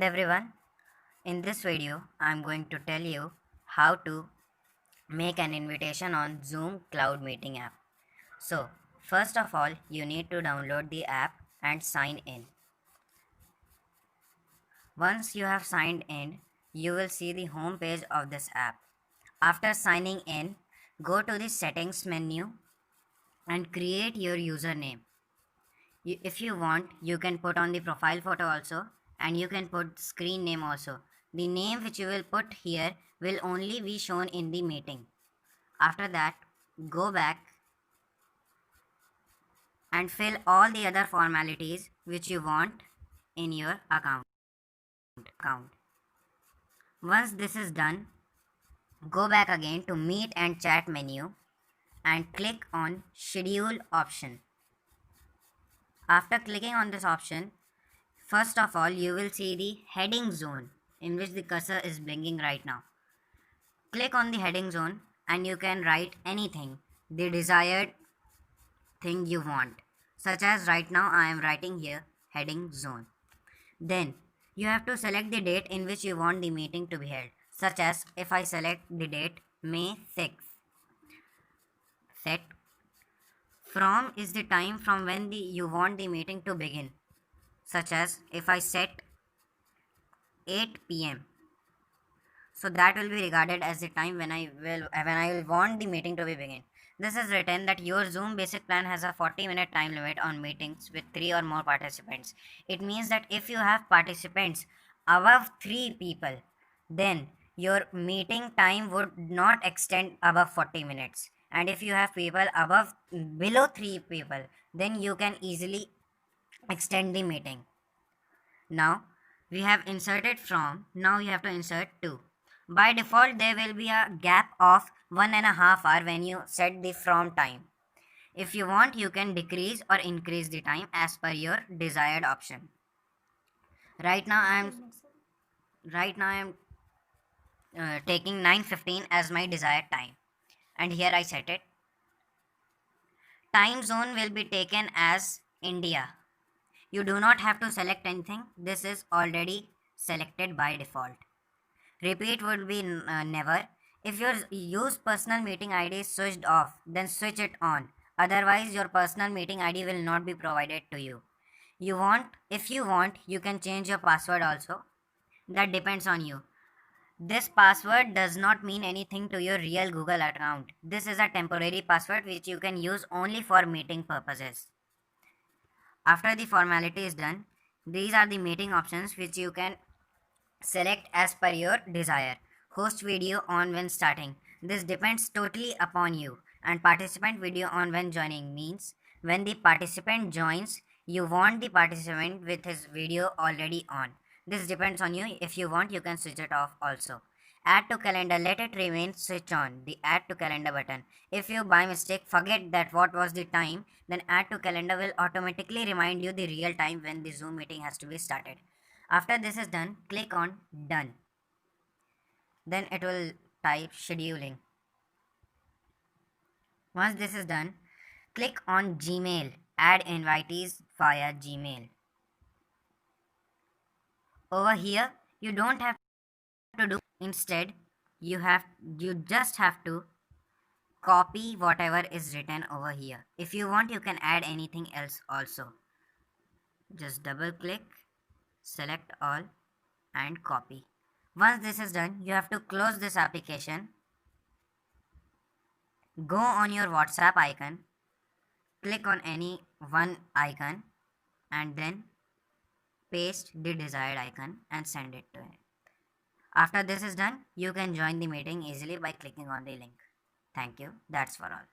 and everyone, in this video I'm going to tell you how to make an invitation on Zoom Cloud Meeting app. So first of all you need to download the app and sign in. Once you have signed in, you will see the home page of this app. After signing in, go to the settings menu and create your username. If you want, you can put on the profile photo also, and you can put screen name also. The name which you will put here will only be shown in the meeting. After that, go back and fill all the other formalities which you want in your account. Once this is done, go back again to meet and chat menu and click on schedule option. After clicking on this option, first of all, you will see the heading zone in which the cursor is blinking right now. Click on the heading zone and you can write anything, the desired thing you want. Such as right now I am writing here heading zone. Then you have to select the date in which you want the meeting to be held. Such as if I select the date May 6th. Set from is the time from when you want the meeting to begin. Such as if I set 8 p.m. So that will be regarded as the time when I will want the meeting to be begin. This is written that your Zoom basic plan has a 40-minute time limit on meetings with 3 or more participants. It means that if you have participants above 3 people, then your meeting time would not extend above 40 minutes. And if you have people below 3 people, then you can easily extend the meeting. Now we have inserted from, now you have to insert to. By default there will be a gap of 1.5 hours when you set the from time. If you want, you can decrease or increase the time as per your desired option. Right now I am taking 9:15 as my desired time, and here I set it. Time zone will be taken as India. You do not have to select anything. This is already selected by default. Repeat would be never. If your use personal meeting ID is switched off, then switch it on. Otherwise, your personal meeting ID will not be provided to you. If you want, you can change your password also. That depends on you. This password does not mean anything to your real Google account. This is a temporary password which you can use only for meeting purposes. After the formality is done, these are the meeting options which you can select as per your desire. Host video on when starting. This depends totally upon you. And participant video on when joining means when the participant joins, you want the participant with his video already on. This depends on you. If you want, you can switch it off also. Add to calendar, let it remain switch on, the add to calendar button. If you by mistake forget that what was the time, then add to calendar will automatically remind you the real time when the Zoom meeting has to be started. After this is done, click on done. Then it will type scheduling. Once this is done, click on Gmail, add invitees via Gmail. Over here, you don't have to do, instead you just have to copy whatever is written over here. If you want, you can add anything else also. Just double click, select all and copy. Once this is done, you have to close this application. Go on your WhatsApp icon, click on any one icon and then paste the desired icon and send it to him. After this is done, you can join the meeting easily by clicking on the link. Thank you. That's for all.